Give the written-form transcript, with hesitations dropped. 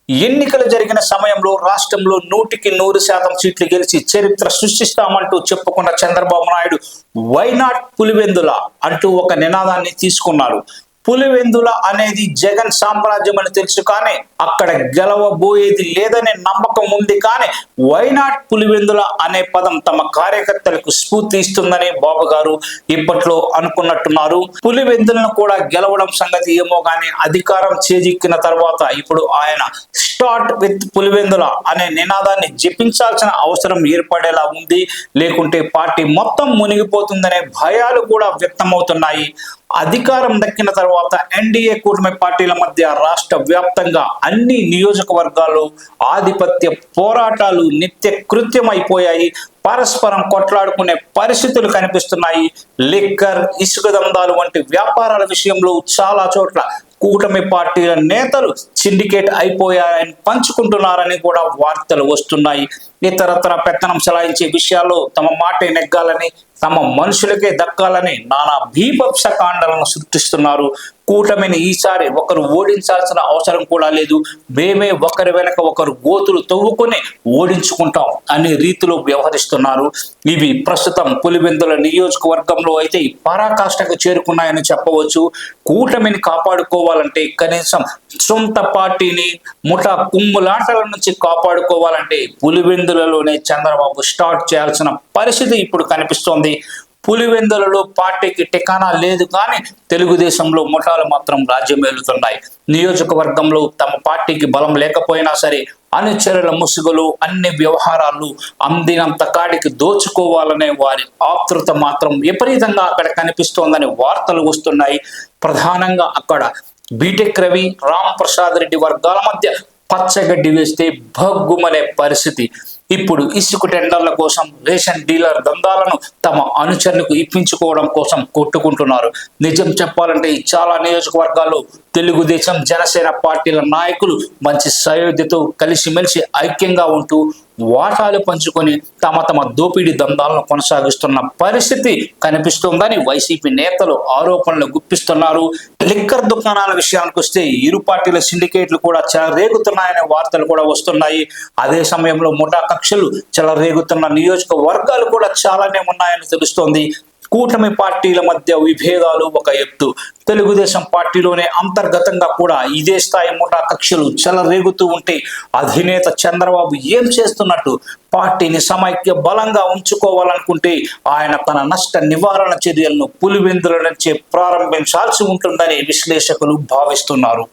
ఎన్నికలు జరిగిన సమయంలో రాష్ట్రంలో 100% సీట్లు గెలిచి చరిత్ర సృష్టిస్తామంటూ చెప్పుకున్న చంద్రబాబు నాయుడు వైనాట్ పులివెందుల అంటూ ఒక నినాదాన్ని తీసుకున్నారు. పులివెందుల అనేది జగన్ సామ్రాజ్యం అని తెలుసు, కానీ అక్కడ గెలవబోయేది లేదనే నమ్మకం ఉంది. కానీ వైనాట్ పులివెందుల అనే పదం తమ కార్యకర్తలకు స్ఫూర్తి ఇస్తుందని బాబు గారు ఇప్పట్లో అనుకున్నట్టున్నారు. పులివెందులను కూడా గెలవడం సంగతి ఏమో కానీ అధికారం చేజిక్కిన తర్వాత ఇప్పుడు ఆయన స్టార్ట్ విత్ పులివెందుల అనే నినాదాన్ని జపించాల్సిన అవసరం ఏర్పడేలా ఉంది. లేకుంటే పార్టీ మొత్తం మునిగిపోతుందనే భయాలు కూడా వ్యక్తమవుతున్నాయి. అధికారం దక్కిన తర్వాత ఎన్డీఏ కూటమి పార్టీల మధ్య రాష్ట్ర వ్యాప్తంగా అన్ని నియోజకవర్గాల్లో ఆధిపత్య పోరాటాలు నిత్య కృత్యమైపోయాయి. పరస్పరం కొట్లాడుకునే పరిస్థితులు కనిపిస్తున్నాయి. లిక్కర్, ఇసుక దందాలు వంటి వ్యాపారాల విషయంలో చాలా చోట్ల కూటమి పార్టీల నేతలు సిండికేట్ అయిపోయారని పంచుకుంటున్నారని కూడా వార్తలు వస్తున్నాయి. ఇతరత్ర పెత్తనం చెలాయించే విషయాల్లో తమ మాటే నెగ్గాలని, తమ మనుషులకే దక్కాలని నానా భీభత్స కాండలను సృష్టిస్తున్నారు. కూటమిని ఈసారి ఒకరు ఓడించాల్సిన అవసరం కూడా లేదు, మేమే ఒకరి వెనక ఒకరు గోతులు తవ్వుకొని ఓడించుకుంటాం అనే రీతిలో వ్యవహరిస్తున్నారు. ఇవి ప్రస్తుతం పులివెందుల నియోజకవర్గంలో అయితే పరాకాష్ఠకు చేరుకున్నాయని చెప్పవచ్చు. కూటమిని కాపాడుకోవాలంటే, కనీసం సొంత పార్టీని ముఠా కుమ్ములాటల నుంచి కాపాడుకోవాలంటే పులివెందులలోనే చంద్రబాబు స్టార్ట్ చేయాల్సిన పరిస్థితి ఇప్పుడు కనిపిస్తోంది. పులివెందులలో పార్టీకి టికానా లేదు, కానీ తెలుగుదేశంలో ముఠాలు మాత్రం రాజ్యం ఏలుతున్నాయి. నియోజకవర్గంలో తమ పార్టీకి బలం లేకపోయినా సరే అనుచరుల ముసుగులు, అన్ని వ్యవహారాలు అందినంత కాడికి దోచుకోవాలనే వారి ఆతృత మాత్రం విపరీతంగా అక్కడ కనిపిస్తోందని వార్తలు వస్తున్నాయి. ప్రధానంగా అక్కడ బీటెక్ రవి, రామ్ ప్రసాద్ రెడ్డి వర్గాల మధ్య పచ్చగడ్డి వేస్తే భగ్గుమనే పరిస్థితి. ఇప్పుడు ఇసుక టెండర్ల కోసం, రేషన్ డీలర్ దందాలను తమ అనుచరులకు ఇప్పించుకోవడం కోసం కొట్టుకుంటున్నారు. నిజం చెప్పాలంటే చాలా నియోజకవర్గాల్లో తెలుగుదేశం, జనసేన పార్టీల నాయకులు మంచి సయోధ్యతో కలిసిమెలిసి ఐక్యంగా ఉంటూ వాటాలు పంచుకొని తమ తమ దోపిడీ దందాలను కొనసాగిస్తున్న పరిస్థితి కనిపిస్తోందని వైసీపీ నేతలు ఆరోపణలు గుప్పిస్తున్నారు. లిక్కర్ దుకాణాల విషయానికి వస్తే ఇరు పార్టీల సిండికేట్లు కూడా చెలరేగుతున్నాయనే వార్తలు కూడా వస్తున్నాయి. అదే సమయంలో ముఠా కక్షలు చెలరేగుతున్న నియోజకవర్గాలు కూడా చాలానే ఉన్నాయని తెలుస్తోంది. కూటమి పార్టీల మధ్య విభేదాలు ఒక ఎత్తు, తెలుగుదేశం పార్టీలోనే అంతర్గతంగా కూడా ఇదే స్థాయి ముఠా కక్షలు చెలరేగుతూ ఉంటే అధినేత చంద్రబాబు ఏం చేస్తున్నట్టు? పార్టీని సమైక్య బలంగా ఉంచుకోవాలనుకుంటే ఆయన తన నష్ట నివారణ చర్యలను పులివెందుల నుంచే ప్రారంభించాల్సి ఉంటుందని విశ్లేషకులు భావిస్తున్నారు.